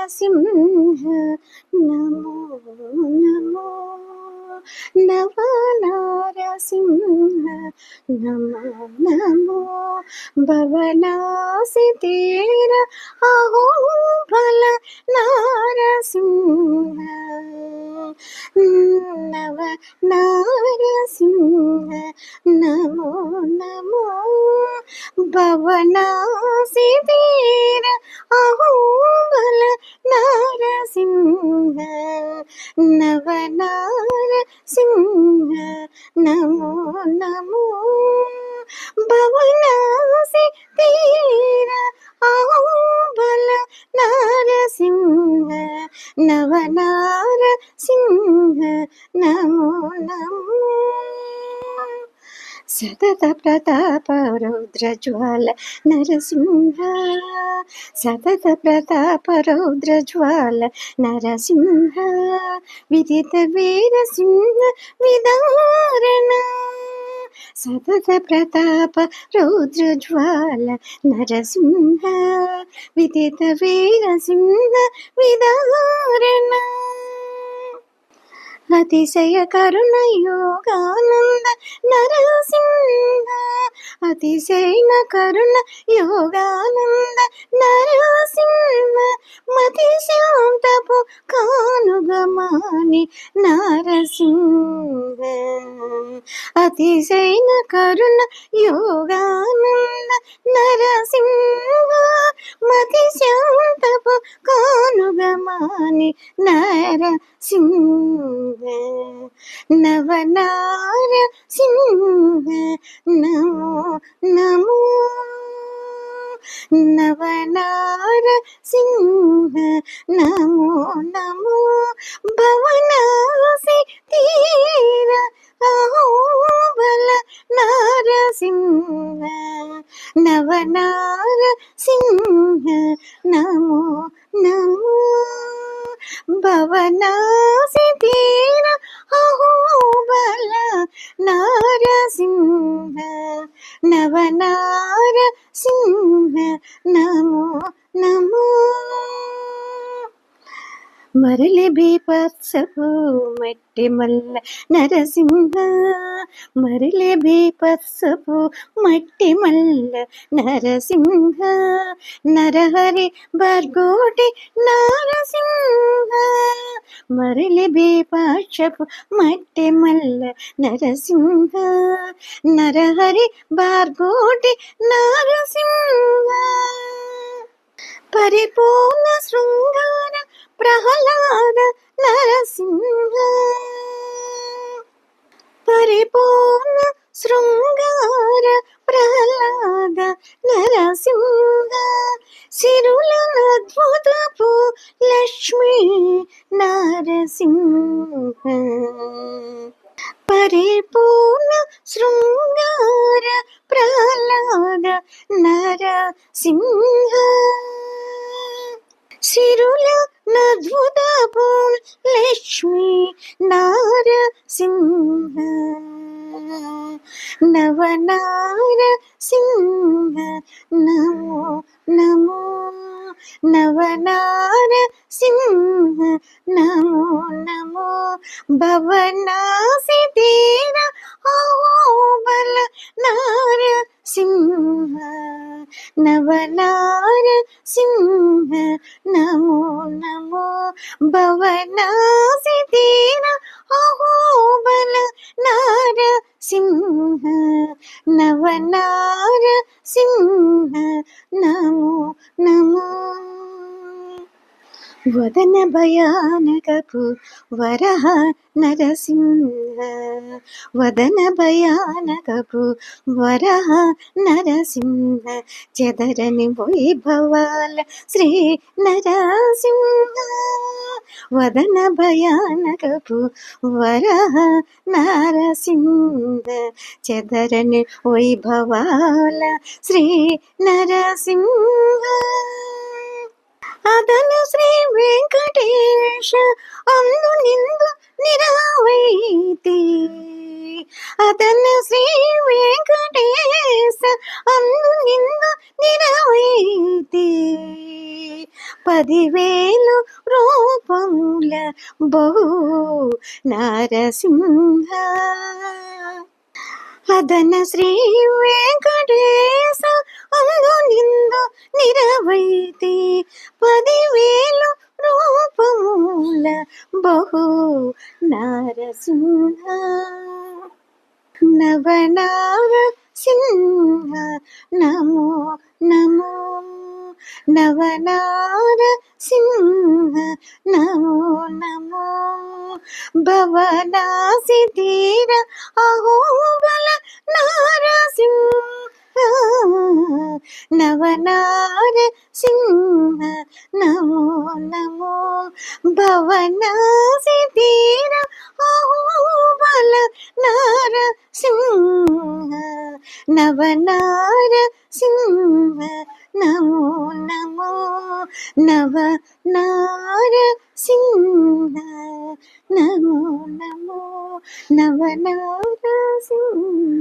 నరసింహ నమో నమో నవ నరసింహ నమో నమో భవనాసి తీర అహో బల నరసింహ నవ నరసింహ నమో నమో భవనాసి తీర అహో బల నరసింహ నవ నరసింహ నమో నమో భవనాసి తీర అహో బల నరసింహ నవ నరసింహ నమో నమో సతత ప్రతాప రౌద్రజ్వాల నరసింహ సతత ప్రతాప రౌద్రజ్వాల నరసింహ విదిత వీరసింహ విదారణ సతత ప్రతాప రౌద్రజ్వాల నరసింహ విదిత వీరసింహ విదారణ అతిశయ కరుణ యోగానంద నరసింహ అతిశయన కరుణ యోగానంద నరసింహ మతి శాంతపు కానుగమాని నరసింహ అతిశయన కరుణ యోగానంద నరసింహ మతి శాంతపు కానుగమాని నరసింహ నవ నరసింహ నమో నమో నవ నరసింహ నమో నమో భవనాసి తీర అహో బల నరసింహ నవ నరసింహ నమో నమో భవనాసి తీర అహో బల నరసింహ నవ నరసింహ నమో నమో మరలి బీపత్సపు మట్టి మల్ల నరసింహ మరలి బీపత్సపు మట్టి మల్ల నరసింహ నరహరి భార్గోటి నరసింహ మరలి బీపక్షపు మట్టి మల్ల నరసింహ నరహరి భార్గోటి నరసింహ పరిపూర్ణ శృంగార ప్రహ్లాద నరసింహ పరిపూర్ణ శృంగార ప్రహ్లాద నరసింహ సిరుల అద్భుతపు లక్ష్మీ నరసింహ పరిపూర్ణ శృంగార ప్రహ్లాద నరసింహ సిరుల నద్భుతపు లక్ష్మీ నరసింహ నవ నరసింహ నమో నమో నవ నరసింహ నమో నమో భవనాసి తీర అహో బల నరసింహ నవ నరసింహ నమో నమో భవనాసి తీర అహో బల నరసింహ నవ నరసింహ నమో నమో వదన భయానకపు వరహ నరసింహ వదన భయానకపు వరహ నరసింహ చెదరని వైభవాల శ్రీ నరసింహ వదన భయానకపు వరహ నరసింహ చెదరని వైభవాల శ్రీ నరసింహ ಅದನು ಶ್ರೀ ವೆಂಕಟೇಶ ಅಂದು ನಿಂದು ನಿರಾವೈತಿ ಅದನ್ನು ಶ್ರೀ ವೆಂಕಟೇಶ ಅಂದು ನಿಂದು ನಿರಾವೈತಿ 10,000 రూపముల బహు నారసింహ అదన శ్రీ వెంకటేశ అందు నిందు నిరవైతి 10,000 రూపముల బహు నారసింహ నవనార సింహ నమో నమో నవనార సింహ నమో నమో భవనాసి తీర అహోబల నారసింహ నవనార సింహ నమో నమో భవనాసి తీర అహోబల నారసింహ నవనార సింహ నమో నమో నవనార సింహ నమో నమో నవనార సింహ